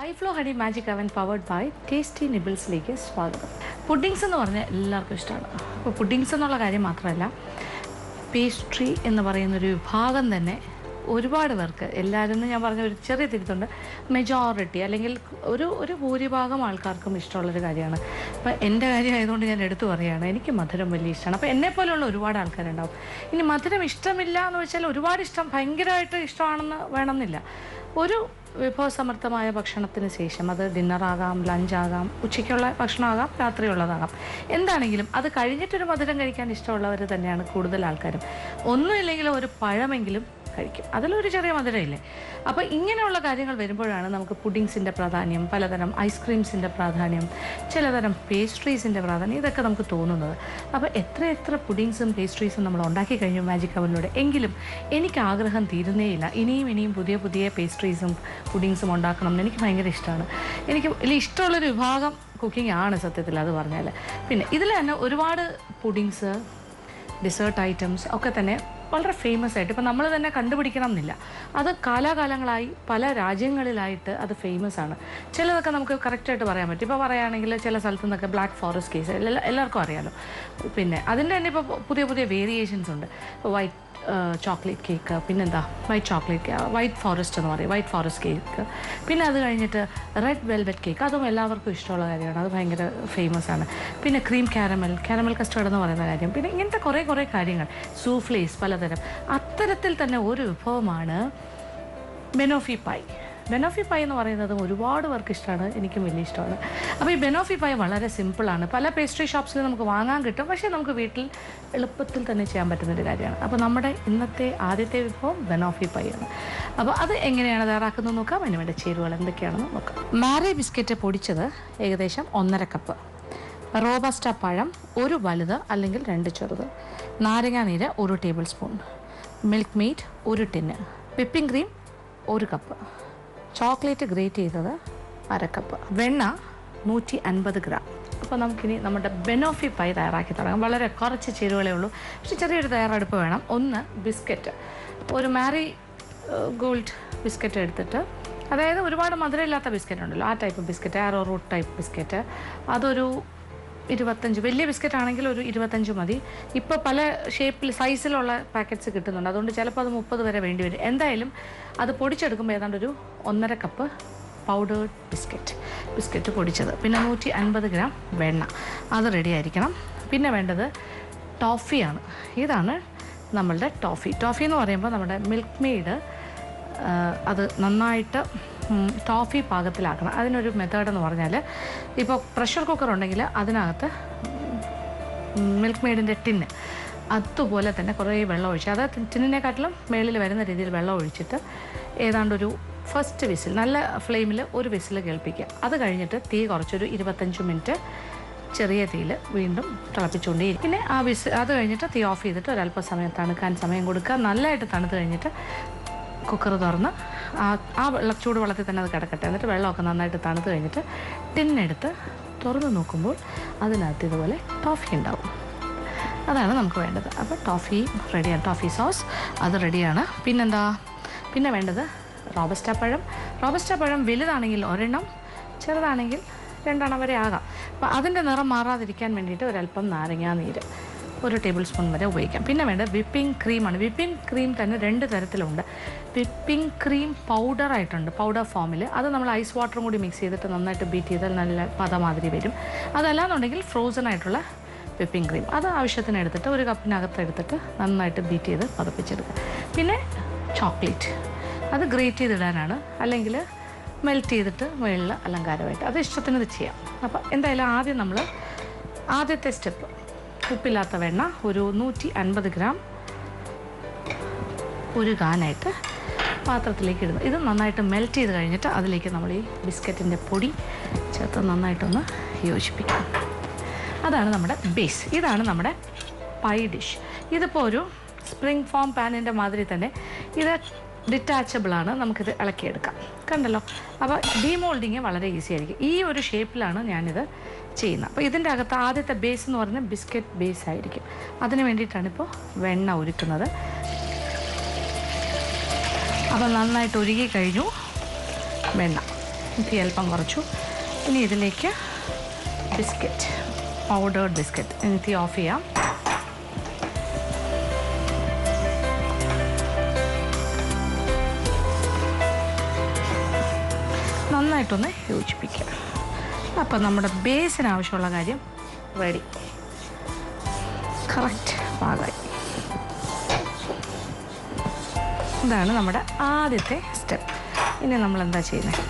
ഐഫ്ലോ honey magic അവൻ powered by tasty നിബിൾസിലേക്ക് സ്വാഗതം. Puddings എന്ന് പറഞ്ഞാൽ എല്ലാവർക്കും ഇഷ്ടമാണ്. അപ്പോൾ പുഡിങ്സ് എന്നുള്ള കാര്യം മാത്രമല്ല, പേസ്ട്രി എന്ന് പറയുന്നൊരു വിഭാഗം തന്നെ ഒരുപാട് പേർക്ക്, എല്ലാവരും ഞാൻ പറഞ്ഞ ഒരു ചെറിയ തിരുത്തുണ്ട്, മെജോറിറ്റി അല്ലെങ്കിൽ ഒരു ഭൂരിഭാഗം ആൾക്കാർക്കും ഇഷ്ടമുള്ളൊരു കാര്യമാണ്. അപ്പോൾ എൻ്റെ കാര്യമായതുകൊണ്ട് ഞാൻ എടുത്തു പറയുകയാണ്, എനിക്ക് മധുരം വലിയ ഇഷ്ടമാണ്. അപ്പോൾ എന്നെപ്പോലുള്ള ഒരുപാട് ആൾക്കാരുണ്ടാവും. ഇനി മധുരം ഇഷ്ടമില്ല എന്ന് വെച്ചാൽ ഒരുപാട് ഇഷ്ടം, ഭയങ്കരമായിട്ട് ഇഷ്ടമാണെന്ന് വേണമെന്നില്ല. ഒരു വിഭവസമൃദ്ധമായ ഭക്ഷണത്തിന് ശേഷം, അത് ഡിന്നറാകാം, ലഞ്ചാകാം, ഉച്ചയ്ക്കുള്ള ഭക്ഷണമാകാം, രാത്രിയുള്ളതാകാം, എന്താണെങ്കിലും അത് കഴിഞ്ഞിട്ടൊരു മധുരം കഴിക്കാൻ ഇഷ്ടമുള്ളവർ തന്നെയാണ് കൂടുതൽ ആൾക്കാരും. ഒന്നുമില്ലെങ്കിലും ഒരു പഴമെങ്കിലും കഴിക്കും, അതിലൊരു ചെറിയ മധുരമില്ലേ. അപ്പോൾ ഇങ്ങനെയുള്ള കാര്യങ്ങൾ വരുമ്പോഴാണ് നമുക്ക് പുഡിങ്സിൻ്റെ പ്രാധാന്യം, പലതരം ഐസ്ക്രീംസിൻ്റെ പ്രാധാന്യം, ചിലതരം പേസ്ട്രീസിൻ്റെ പ്രാധാന്യം, ഇതൊക്കെ നമുക്ക് തോന്നുന്നത്. അപ്പോൾ എത്ര പുഡിങ്സും പേസ്ട്രീസും നമ്മൾ ഉണ്ടാക്കി കഴിഞ്ഞു മാജിക് അവനിലൂടെ. എങ്കിലും എനിക്ക് ആഗ്രഹം തീരുന്നേയില്ല. ഇനിയും പുതിയ പേസ്ട്രീസും പുഡിങ്സും ഉണ്ടാക്കണം എന്ന് എനിക്ക് ഭയങ്കര ഇഷ്ടമാണ്. എനിക്ക് വലിയ ഇഷ്ടമുള്ളൊരു വിഭാഗം കുക്കിംഗ് ആണ് സത്യത്തിൽ, അത് പറഞ്ഞാൽ. പിന്നെ ഇതിൽ തന്നെ ഒരുപാട് പുഡിങ്സ്, ഡെസേർട്ട് ഐറ്റംസ് ഒക്കെ തന്നെ വളരെ ഫേമസ് ആയിട്ട്, ഇപ്പം നമ്മൾ തന്നെ കണ്ടുപിടിക്കണം എന്നില്ല, അത് കാലാകാലങ്ങളായി പല രാജ്യങ്ങളിലായിട്ട് അത് ഫേമസ് ആണ്. ചിലതൊക്കെ നമുക്ക് കറക്റ്റായിട്ട് പറയാൻ പറ്റും. ഇപ്പോൾ പറയുകയാണെങ്കിൽ ചില സ്ഥലത്തു നിന്നൊക്കെ ബ്ലാക്ക് ഫോറസ്റ്റ് കേസ് എല്ലാവർക്കും അറിയാമല്ലോ. പിന്നെ അതിൻ്റെ തന്നെ ഇപ്പോൾ പുതിയ വേരിയേഷൻസ് ഉണ്ട്. വൈറ്റ് ചോക്ലേറ്റ് കേക്ക്, പിന്നെന്താ വൈറ്റ് ഫോറസ്റ്റ് എന്ന് പറയും, വൈറ്റ് ഫോറസ്റ്റ് കേക്ക്. പിന്നെ അത് കഴിഞ്ഞിട്ട് റെഡ് വെൽവെറ്റ് കേക്ക്, അതും എല്ലാവർക്കും ഇഷ്ടമുള്ള കാര്യമാണ്, അത് ഭയങ്കര ഫേമസ് ആണ്. പിന്നെ ക്രീം കാരമൽ കസ്റ്റേർഡ് എന്ന് പറയുന്ന കാര്യം, പിന്നെ ഇങ്ങനത്തെ കുറേ കാര്യങ്ങൾ, സൂഫ്ലേസ് പലതരം. അത്തരത്തിൽ തന്നെ ഒരു വിഭവമാണ് ബെനോഫി പൈ എന്ന് പറയുന്നത് ഒരുപാട് പേർക്ക് ഇഷ്ടമാണ്, എനിക്കും വലിയ ഇഷ്ടമാണ്. അപ്പോൾ ഈ ബെനോഫി പൈ വളരെ സിമ്പിളാണ്. പല പേസ്ട്രി ഷോപ്സിൽ നമുക്ക് വാങ്ങാൻ കിട്ടും, പക്ഷേ നമുക്ക് വീട്ടിൽ എളുപ്പത്തിൽ തന്നെ ചെയ്യാൻ പറ്റുന്നൊരു കാര്യമാണ്. അപ്പോൾ നമ്മുടെ ഇന്നത്തെ ആദ്യത്തെ വിഭവം ബെനോഫി പൈ ആണ്. അപ്പോൾ അത് എങ്ങനെയാണ് തയ്യാറാക്കുന്നത് നോക്കാം. അതിന് വേണ്ട ചേരുവകൾ എന്തൊക്കെയാണെന്ന് നോക്കാം. മാരി ബിസ്ക്കറ്റ് പൊടിച്ചത് ഏകദേശം 1.5 കപ്പ്, റോബസ്റ്റ പഴം 1 വലുത് അല്ലെങ്കിൽ 2 ചെറുത്, നാരങ്ങാനീര് 1 table spoon, milk made 1 tin, whipping cream 1 cup, chocolate great ചെയ്തത് 1/2 കപ്പ്, വെണ്ണ 150 ഗ്രാം. അപ്പോൾ നമുക്കിനി നമ്മുടെ ബെനോഫി പൈ തയ്യാറാക്കി തുടങ്ങാം. വളരെ കുറച്ച് ചേരുവകളേ ഉള്ളൂ, പക്ഷേ ചെറിയൊരു തയ്യാറെടുപ്പ് വേണം. ഒന്ന്, ബിസ്ക്കറ്റ്, ഒരു മാരി ഗോൾഡ് ബിസ്ക്കറ്റ് എടുത്തിട്ട്, അതായത് ഒരുപാട് മധുരമില്ലാത്ത ബിസ്ക്കറ്റ് ഉണ്ടല്ലോ, ആ ടൈപ്പ് ബിസ്ക്കറ്റ്, ആരോ റൂട്ട് ടൈപ്പ് ബിസ്ക്കറ്റ്, അതൊരു 25, വലിയ ബിസ്ക്കറ്റ് ആണെങ്കിൽ ഒരു 25 മതി. ഇപ്പോൾ പല ഷേപ്പിൽ സൈസിലുള്ള പാക്കറ്റ്സ് കിട്ടുന്നുണ്ട്, അതുകൊണ്ട് ചിലപ്പോൾ അത് 30 വരെ വേണ്ടി വരും. എന്തായാലും അത് പൊടിച്ചെടുക്കുമ്പോൾ ഏതാണ്ട് ഒരു 1.5 കപ്പ് പൗഡേർഡ് ബിസ്ക്കറ്റ് പൊടിച്ചത്, പിന്നെ 150 ഗ്രാം വെണ്ണ, അത് റെഡി ആയിരിക്കണം. പിന്നെ വേണ്ടത് ടോഫിയാണ്. ഇതാണ് നമ്മളുടെ ടോഫി എന്ന് പറയുമ്പോൾ നമ്മുടെ മിൽക്ക് മെയ്ഡ് അത് നന്നായിട്ട് ടോഫി പാകത്തിലാക്കണം. അതിനൊരു മെത്തേഡ് എന്ന് പറഞ്ഞാൽ, ഇപ്പോൾ പ്രഷർ കുക്കർ ഉണ്ടെങ്കിൽ അതിനകത്ത് മിൽക്ക് മെയ്ഡിൻ്റെ ടിന്ന് അതുപോലെ തന്നെ കുറേ വെള്ളം ഒഴിച്ച്, അത് ടിന്നിനെക്കാട്ടിലും മേളിൽ വരുന്ന രീതിയിൽ വെള്ളം ഒഴിച്ചിട്ട് ഏതാണ്ടൊരു ഫസ്റ്റ് വിസിൽ, നല്ല ഫ്ലെയിമിൽ ഒരു വിസിൽ കേൾപ്പിക്കുക. അത് കഴിഞ്ഞിട്ട് തീ കുറച്ചൊരു 25 മിനിറ്റ് ചെറിയ തീയിൽ വീണ്ടും തിളപ്പിച്ചുകൊണ്ടേയിരിക്കും. പിന്നെ അത് കഴിഞ്ഞിട്ട് തീ ഓഫ് ചെയ്തിട്ട് ഒരല്പസമയം തണുക്കാൻ സമയം കൊടുക്കുക. നല്ലതായിട്ട് തണുത്ത് കഴിഞ്ഞിട്ട് കുക്കർ തുറന്ന് ആ ചൂട് വെള്ളത്തിൽ തന്നെ അത് കിടക്കട്ടെ. എന്നിട്ട് വെള്ളമൊക്കെ നന്നായിട്ട് തണുത്ത് കഴിഞ്ഞിട്ട് ടിന്നെടുത്ത് തുറന്ന് നോക്കുമ്പോൾ അതിനകത്ത് ഇതുപോലെ ടോഫി ഉണ്ടാവും. അതാണ് നമുക്ക് വേണ്ടത്. അപ്പോൾ ടോഫി റെഡിയാണ്, ടോഫി സോസ് അത് റെഡിയാണ്. പിന്നെ വേണ്ടത് റോബസ്റ്റ പഴം വലുതാണെങ്കിൽ 1 ചെറുതാണെങ്കിൽ 2 വരെ ആകാം. അപ്പോൾ അതിൻ്റെ നിറം മാറാതിരിക്കാൻ വേണ്ടിയിട്ട് ഒരല്പം നാരങ്ങാനീര് 1 ടേബിൾ സ്പൂൺ വരെ ഉപയോഗിക്കാം. പിന്നെ വേണ്ടത് വിപ്പിംഗ് ക്രീമാണ്. വിപ്പിംഗ് ക്രീം തന്നെ 2 തരത്തിലുണ്ട്. വിപ്പിംഗ് ക്രീം പൗഡറായിട്ടുണ്ട്, പൗഡർ ഫോമിൽ. അത് നമ്മൾ ഐസ് വാട്ടറും കൂടി മിക്സ് ചെയ്തിട്ട് നന്നായിട്ട് ബീറ്റ് ചെയ്താൽ നല്ല പതമാതിരി വരും. അതല്ലാന്നുണ്ടെങ്കിൽ ഫ്രോസൺ ആയിട്ടുള്ള വിപ്പിംഗ് ക്രീം, അത് ആവശ്യത്തിന് എടുത്തിട്ട് 1 കപ്പിനകത്ത് എടുത്തിട്ട് നന്നായിട്ട് ബീറ്റ് ചെയ്ത് പതപ്പിച്ചെടുക്കുക. പിന്നെ ചോക്ലേറ്റ്, അത് ഗ്രേറ്റ് ചെയ്തിടാനാണ്, അല്ലെങ്കിൽ മെൽറ്റ് ചെയ്തിട്ട് മുകളിൽ അലങ്കാരമായിട്ട്, അത് ഇഷ്ടത്തിന് ഇത് ചെയ്യാം. അപ്പോൾ എന്തായാലും ആദ്യം നമ്മൾ ആദ്യത്തെ സ്റ്റെപ്പ്, ഉപ്പില്ലാത്ത വെണ്ണ ഒരു 150 ഗ്രാം 1 ഗാനായിട്ട് പാത്രത്തിലേക്ക് ഇടുന്നു. ഇത് നന്നായിട്ട് മെൽറ്റ് ചെയ്ത് കഴിഞ്ഞിട്ട് അതിലേക്ക് നമ്മൾ ഈ ബിസ്ക്കറ്റിൻ്റെ പൊടി ചേർത്ത് നന്നായിട്ടൊന്ന് യോജിപ്പിക്കാം. അതാണ് നമ്മുടെ ബേസ്. ഇതാണ് നമ്മുടെ പൈ ഡിഷ്. ഇതിപ്പോൾ ഒരു സ്പ്രിംഗ് ഫോം പാനിൻ്റെ മാതിരി തന്നെ, ഇത് ഡിറ്റാച്ചബിളാണ്, നമുക്കിത് ഇളക്കിയെടുക്കാം. കണ്ടല്ലോ. അപ്പോൾ ഡീമോൾഡിങ് വളരെ ഈസി ആയിരിക്കും. ഈ ഒരു ഷേപ്പിലാണ് ഞാനിത് ചെയ്യുന്നത്. അപ്പോൾ ഇതിൻ്റെ അകത്ത് ആദ്യത്തെ ബേസ് എന്ന് പറയുന്നത് ബിസ്ക്കറ്റ് ബേസ് ആയിരിക്കും. അതിന് വേണ്ടിയിട്ടാണ് ഇപ്പോൾ വെണ്ണ ഒരുക്കുന്നത്. അപ്പോൾ നന്നായിട്ട് ഉരുകി കഴിഞ്ഞു വെണ്ണ. തീ അല്പം കുറച്ചു. ഇനി ഇതിലേക്ക് ബിസ്ക്കറ്റ്, പൗഡേർഡ് ബിസ്ക്കറ്റ്. ഇനി തീ ഓഫ് ചെയ്യാം. നന്നായിട്ടൊന്ന് യോജിപ്പിക്കുക. അപ്പം നമ്മുടെ ബേസിന് ആവശ്യമുള്ള കാര്യം റെഡി. കറക്റ്റ് പാകമായി. ഇതാണ് നമ്മുടെ ആദ്യത്തെ സ്റ്റെപ്പ്. ഇനി നമ്മൾ എന്താ ചെയ്യുന്നത്?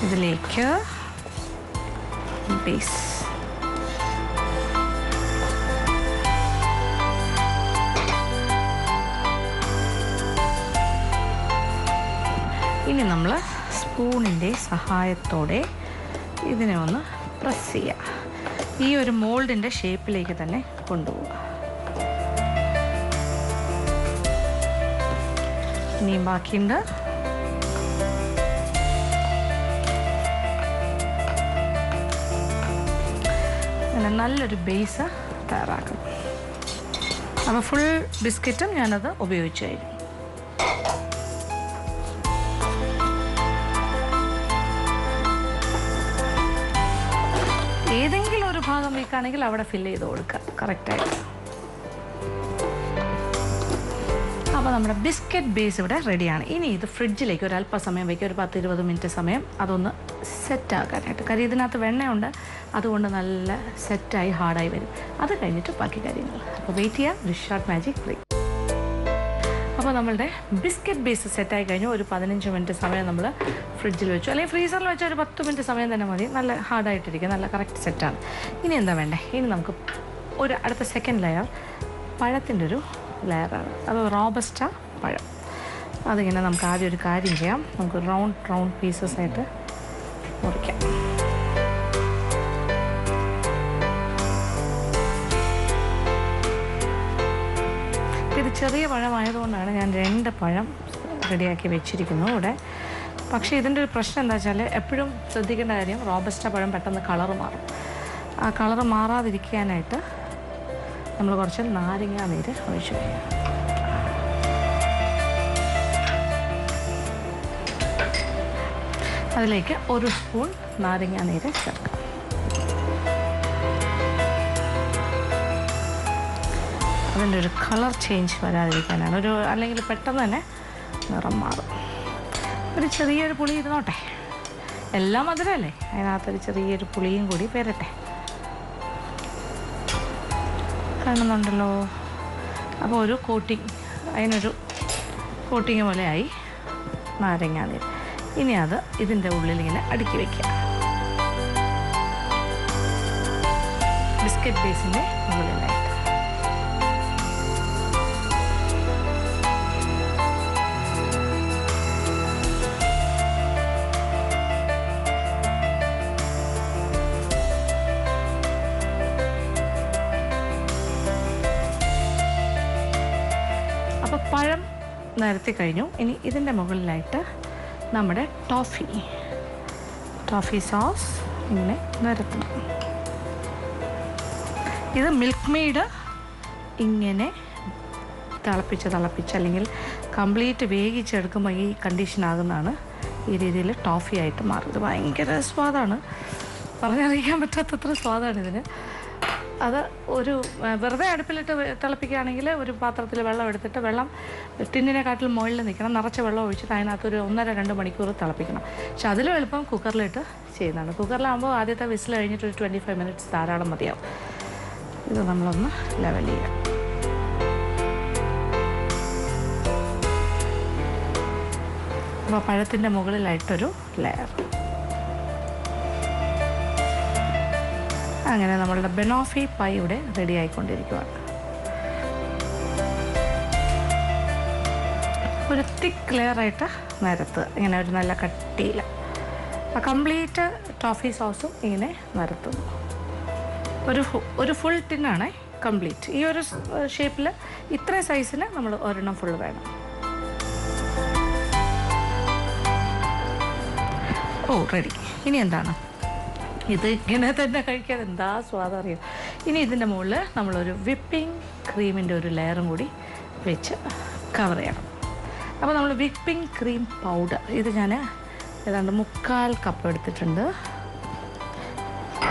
ഇതിലേക്ക് ബേസ്, ഇനി നമ്മൾ സ്പൂണിൻ്റെ സഹായത്തോടെ ഇതിനെ ഒന്ന് പ്രസ് ചെയ്യുക. ഈ ഒരു മോൾഡിൻ്റെ ഷേപ്പിലേക്ക് തന്നെ കൊണ്ടുപോവുക. ഇനിയും ബാക്കിയുണ്ട്. അങ്ങനെ നല്ലൊരു ബേസ് തയ്യാറാക്കും. അപ്പോൾ ഫുൾ ബിസ്ക്കറ്റും ഞാനത് ഉപയോഗിച്ച് കഴിഞ്ഞു. ഏതെങ്കിലും ഒരു ഭാഗം വീക്കാണെങ്കിൽ അവിടെ ഫില്ല് ചെയ്ത് കൊടുക്കുക കറക്റ്റായിട്ട്. അപ്പോൾ നമ്മുടെ ബിസ്ക്കറ്റ് ബേസ് ഇവിടെ റെഡിയാണ്. ഇനി ഇത് ഫ്രിഡ്ജിലേക്ക് ഒരു അല്പസമയം വയ്ക്കുക, ഒരു 10-20 മിനിറ്റ് സമയം അതൊന്ന് സെറ്റാക്കാനായിട്ട്. കാര്യം ഇതിനകത്ത് വെണ്ണയുണ്ട്, അതുകൊണ്ട് നല്ല സെറ്റായി ഹാർഡായി വരും. അത് കഴിഞ്ഞിട്ട് ബാക്കി കാര്യങ്ങൾ. അപ്പോൾ വെയിറ്റ് ചെയ്യുക. ഒരു ഷോർട്ട് മാജിക് ബ്രേക്ക്. അപ്പോൾ നമ്മളുടെ ബിസ്ക്കറ്റ് ബേസ് സെറ്റായി കഴിഞ്ഞു. ഒരു 15 മിനിറ്റ് സമയം നമ്മൾ ഫ്രിഡ്ജിൽ വെച്ചു, അല്ലെങ്കിൽ ഫ്രീസറിൽ വെച്ചാൽ ഒരു 10 മിനിറ്റ് സമയം തന്നെ മതി. നല്ല ഹാർഡായിട്ടിരിക്കും, നല്ല കറക്റ്റ് സെറ്റാണ്. ഇനി എന്താ വേണ്ടേ? ഇനി നമുക്ക് ഒരു അടുത്ത സെക്കൻഡ് ലെയർ പഴത്തിൻ്റെ ഒരു ലെയറാണ്. അത് റോബസ്റ്റ പഴം. അതിങ്ങനെ നമുക്ക് ആദ്യം ഒരു കാര്യം ചെയ്യാം. നമുക്ക് റൗണ്ട് പീസസ് ആയിട്ട് മുറിക്കാം. ഇത് ചെറിയ പഴമായതുകൊണ്ടാണ് ഞാൻ 2 പഴം റെഡിയാക്കി വെച്ചിരിക്കുന്നു ഇവിടെ. പക്ഷേ ഇതിൻ്റെ ഒരു പ്രശ്നം എന്താ വെച്ചാൽ, എപ്പോഴും ശ്രദ്ധിക്കേണ്ട കാര്യം, റോബസ്റ്റ പഴം പെട്ടെന്ന് കളറ് മാറും. ആ കളറ് മാറാതിരിക്കാനായിട്ട് നമ്മൾ കുറച്ച് നാരങ്ങ നീര് ഒഴിച്ചു വയ്ക്കുക. അതിലേക്ക് 1 സ്പൂൺ നാരങ്ങ നീര് ചേർക്കാം. അതിൻ്റെ ഒരു കളർ ചേഞ്ച് വരാതിരിക്കാനാണ്. അല്ലെങ്കിൽ പെട്ടെന്ന് തന്നെ നിറം മാറും. ഒരു ചെറിയൊരു പുളി ഇരുന്നോട്ടെ. എല്ലാം മധുരമല്ലേ, അതിനകത്തൊരു ചെറിയൊരു പുളിയും കൂടി വരട്ടെ. കാണുന്നുണ്ടല്ലോ. അപ്പോൾ ഒരു കോട്ടിങ്, അതിനൊരു കോട്ടിങ് പോലെയായി നാരങ്ങ നീര്. ഇനി അത് ഇതിൻ്റെ ഉള്ളിൽ ഇങ്ങനെ അടുക്കി വയ്ക്കുക. ബിസ്ക്കറ്റ് ബേസിൻ്റെ മുകളിലായിട്ട്. അപ്പോൾ പഴം നിരത്തി കഴിഞ്ഞു. ഇനി ഇതിൻ്റെ മുകളിലായിട്ട് നമ്മുടെ ടോഫി സോസ് ഇങ്ങനെ നിരത്തണം. ഇത് മിൽക്ക് മെയ്ഡ് ഇങ്ങനെ തിളപ്പിച്ച് അല്ലെങ്കിൽ കംപ്ലീറ്റ് വേവിച്ചെടുക്കുമ്പോൾ ഈ കണ്ടീഷനാകുന്നതാണ് ഈ രീതിയിൽ ടോഫി ആയിട്ട് മാറും. ഇത് ഭയങ്കര സ്വാദാണ്, പറഞ്ഞറിയിക്കാൻ പറ്റാത്തത്ര സ്വാദാണ് ഇതിന്. അത് ഒരു വെറുതെ അടുപ്പിലിട്ട് തിളപ്പിക്കുകയാണെങ്കിൽ ഒരു പാത്രത്തിൽ വെള്ളം എടുത്തിട്ട്, വെള്ളം ടിന്നിനെക്കാട്ടിലും മുകളിൽ നിൽക്കണം, നിറച്ച വെള്ളം ഒഴിച്ചിട്ട് അതിനകത്തൊരു 1.5-2 മണിക്കൂർ തിളപ്പിക്കണം. പക്ഷെ അതിലും എളുപ്പം കുക്കറിലിട്ട് ചെയ്യുന്നതാണ്. കുക്കറിലാകുമ്പോൾ ആദ്യത്തെ വിസിൽ കഴിഞ്ഞിട്ട് ഒരു 25 മിനിറ്റ്സ് ധാരാളം മതിയാവും. ഇത് നമ്മളൊന്ന് ലെവൽ ചെയ്യാം. അപ്പോൾ പഴത്തിൻ്റെ മുകളിലായിട്ടൊരു ലെയർ. അങ്ങനെ നമ്മളുടെ ബെനോഫി പൈ ഇവിടെ റെഡി ആയിക്കൊണ്ടിരിക്കുകയാണ്. ഒരു തിക്ക് ലെയറായിട്ട് നിരത്ത്, ഇങ്ങനെ ഒരു നല്ല കട്ടിയിൽ കംപ്ലീറ്റ് ടോഫി സോസും ഇങ്ങനെ നിരത്തുന്നു. ഒരു ഫുൾ ടിന്നാണ് കംപ്ലീറ്റ്. ഈ ഒരു ഷേപ്പിൽ ഇത്രയും സൈസിന് നമ്മൾ ഒരെണ്ണം ഫുള്ള് വേണം. റെഡി. ഇനി എന്താണ്? ഇത് ഇങ്ങനെ തന്നെ കഴിക്കാൻ എന്താ സ്വാദം അറിയാം. ഇനി ഇതിൻ്റെ മുകളിൽ നമ്മളൊരു വിപ്പിംഗ് ക്രീമിൻ്റെ ഒരു ലെയറും കൂടി വെച്ച് കവർ ചെയ്യണം. അപ്പോൾ നമ്മൾ വിപ്പിംഗ് ക്രീം പൗഡർ ഇത് ഞാൻ ഏതാണ്ട് 3/4 കപ്പ് എടുത്തിട്ടുണ്ട്.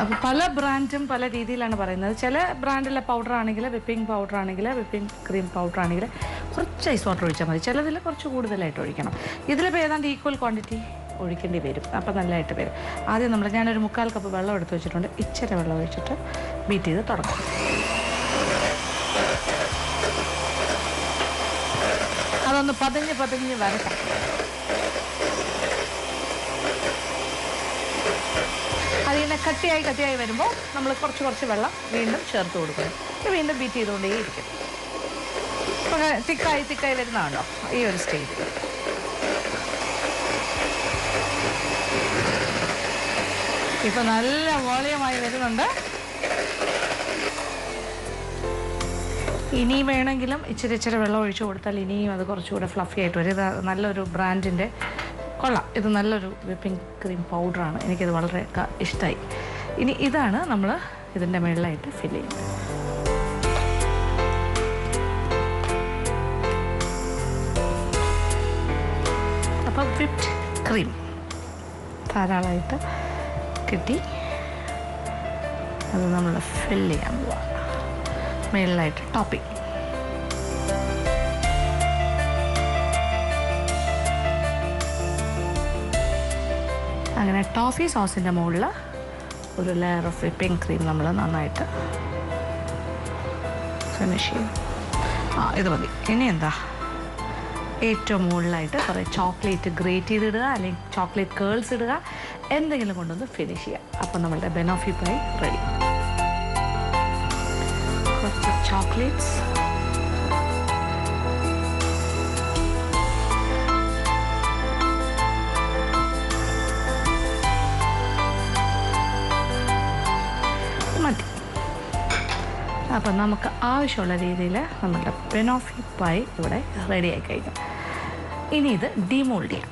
അപ്പോൾ പല ബ്രാൻഡും പല രീതിയിലാണ് പറയുന്നത്. ചില ബ്രാൻഡിലെ പൗഡർ ആണെങ്കിൽ വിപ്പിംഗ് പൗഡർ ആണെങ്കിൽ വിപ്പിംഗ് ക്രീം പൗഡർ ആണെങ്കിൽ കുറച്ച് ഐസ് വാട്ടർ ഒഴിച്ചാൽ മതി. ചിലതിൽ കുറച്ച് കൂടുതലായിട്ട് ഒഴിക്കണം. ഇതിലിപ്പോൾ ഏതാണ്ട് ഈക്വൽ ക്വാണ്ടിറ്റി ഒഴിക്കേണ്ടി വരും. അപ്പോൾ നല്ലതായിട്ട് വരും. ആദ്യം ഞാനൊരു 3/4 കപ്പ് വെള്ളം എടുത്ത് വെച്ചിട്ടുണ്ട്. ഇച്ചിരി വെള്ളം ഒഴിച്ചിട്ട് ബീറ്റ് ചെയ്ത് തുടങ്ങാം. അതൊന്ന് പതിഞ്ഞ് വരട്ടാം. അതിങ്ങനെ കട്ടിയായി വരുമ്പോൾ നമ്മൾ കുറച്ച് വെള്ളം വീണ്ടും ചേർത്ത് കൊടുക്കണം. വീണ്ടും ബീറ്റ് ചെയ്തുകൊണ്ടേയിരിക്കും. ഇപ്പോൾ തിക്കായി വരുന്നതാണോ ഈ ഒരു സ്റ്റേജ്. ഇപ്പോൾ നല്ല വോളിയമായി വരുന്നുണ്ട്. ഇനിയും വേണമെങ്കിലും ഇച്ചിരി വെള്ളം ഒഴിച്ചു കൊടുത്താൽ ഇനിയും അത് കുറച്ചുകൂടെ ഫ്ലഫി ആയിട്ട് വരും. ഇത് നല്ലൊരു ബ്രാൻഡിൻ്റെ കൊള്ളാം. ഇത് നല്ലൊരു വിപ്പിംഗ് ക്രീം പൗഡറാണ്. എനിക്കിത് വളരെ ഇഷ്ടമായി. ഇനി ഇതാണ് നമ്മൾ ഇതിൻ്റെ മുകളിലായിട്ട് ഫില്ല് ചെയ്യുന്നത്. അപ്പം വിപ്ഡ് ക്രീം ധാരാളമായിട്ട് കിട്ടി. അത് നമ്മൾ ഫില്ല് ചെയ്യാൻ പോവാം. മുകളിലായിട്ട് ടോപ്പിംഗ്. അങ്ങനെ ടോഫി സോസിൻ്റെ മുകളിൽ ഒരു ലെയർ ഓഫ് വിപ്പിംഗ് ക്രീം നമ്മൾ നന്നായിട്ട് ഫിനിഷ് ചെയ്യും. ഇത് മതി. ഇനി എന്താ, ഏറ്റവും മുകളിലായിട്ട് കുറേ ചോക്ലേറ്റ് ഗ്രേറ്റ് ചെയ്തിടുക, അല്ലെങ്കിൽ ചോക്ലേറ്റ് കേൾസ് ഇടുക, എന്തെങ്കിലും കൊണ്ടൊന്ന് ഫിനിഷ് ചെയ്യുക. അപ്പം നമ്മളുടെ ബെനോഫി പൈ റെഡി. കുറച്ച് ചോക്ലേറ്റ്സ്, മതി. അപ്പം നമുക്ക് ആവശ്യമുള്ള രീതിയിൽ നമ്മളുടെ ബെനോഫി പൈ ഇവിടെ റെഡിയായി കഴിഞ്ഞു. ഇനി ഇത് ഡീമോൾഡ് ചെയ്യാം.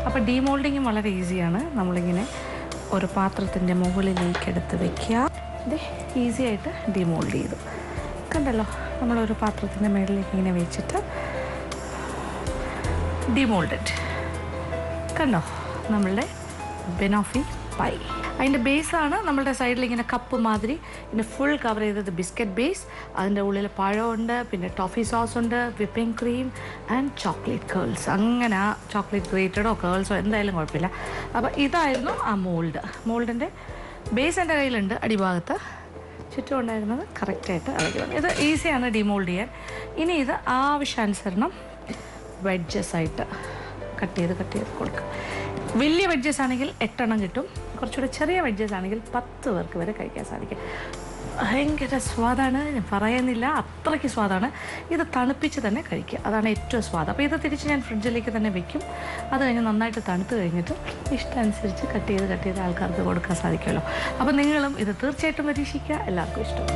അപ്പോൾ ഡീമോൾഡിങ്ങും വളരെ ഈസിയാണ്. നമ്മളിങ്ങനെ ഒരു പാത്രത്തിൻ്റെ മുകളിലേക്ക് എടുത്ത് വയ്ക്കുക. ഇത് ഈസി ആയിട്ട് ഡീമോൾഡ് ചെയ്തു. കണ്ടല്ലോ, നമ്മളൊരു പാത്രത്തിൻ്റെ മുകളിലേക്ക് ഇങ്ങനെ വെച്ചിട്ട് ഡീമോൾഡഡ്. കണ്ടോ നമ്മളുടെ ബെനോഫി പൈ. അതിൻ്റെ ബേസാണ് നമ്മളുടെ സൈഡിൽ ഇങ്ങനെ കപ്പ് മാതിരി ഇങ്ങനെ ഫുൾ കവർ ചെയ്തത് ബിസ്ക്കറ്റ് ബേസ്. അതിൻ്റെ ഉള്ളിൽ പഴമുണ്ട്, പിന്നെ ടോഫി സോസ് ഉണ്ട്, whipping cream and chocolate curls. അങ്ങനെ ആ ചോക്ലേറ്റ് ഗ്രേറ്റഡോ കേൾസോ എന്തായാലും കുഴപ്പമില്ല. അപ്പോൾ ഇതായിരുന്നു ആ മോൾഡിൻ്റെ ബേസ് എൻ്റെ കയ്യിലുണ്ട്. അടിഭാഗത്ത് ചുറ്റും ഉണ്ടായിരുന്നത് കറക്റ്റായിട്ട് ഇളകി വന്നു. ഇത് ഈസിയാണ് ഡീമോൾഡ് ചെയ്യാൻ. ഇനി ഇത് ആവശ്യാനുസരണം വെഡ്ജസ് ആയിട്ട് കട്ട് ചെയ്ത് കൊടുക്കുക. വലിയ വെഡ്ജസ് ആണെങ്കിൽ 8 എണ്ണം കിട്ടും. കുറച്ചുകൂടെ ചെറിയ വെഡ്ജസ് ആണെങ്കിൽ 10 പേർക്ക് വരെ കഴിക്കാൻ സാധിക്കും. ഭയങ്കര സ്വാദാണ്, ഞാൻ പറയുന്നില്ല, അത്രയ്ക്ക് സ്വാദാണ്. ഇത് തണുപ്പിച്ച് തന്നെ കഴിക്കുക, അതാണ് ഏറ്റവും സ്വാദ്. അപ്പോൾ ഇത് തിരിച്ച് ഞാൻ ഫ്രിഡ്ജിലേക്ക് തന്നെ വെക്കും. അത് കഴിഞ്ഞ് നന്നായിട്ട് തണുത്ത് കഴിഞ്ഞിട്ട് ഇഷ്ടമനുസരിച്ച് കട്ട് ചെയ്ത് ആൾക്കാർക്ക് കൊടുക്കാൻ സാധിക്കുമല്ലോ. അപ്പോൾ നിങ്ങളും ഇത് തീർച്ചയായിട്ടും പരീക്ഷിക്കുക. എല്ലാവർക്കും ഇഷ്ടം.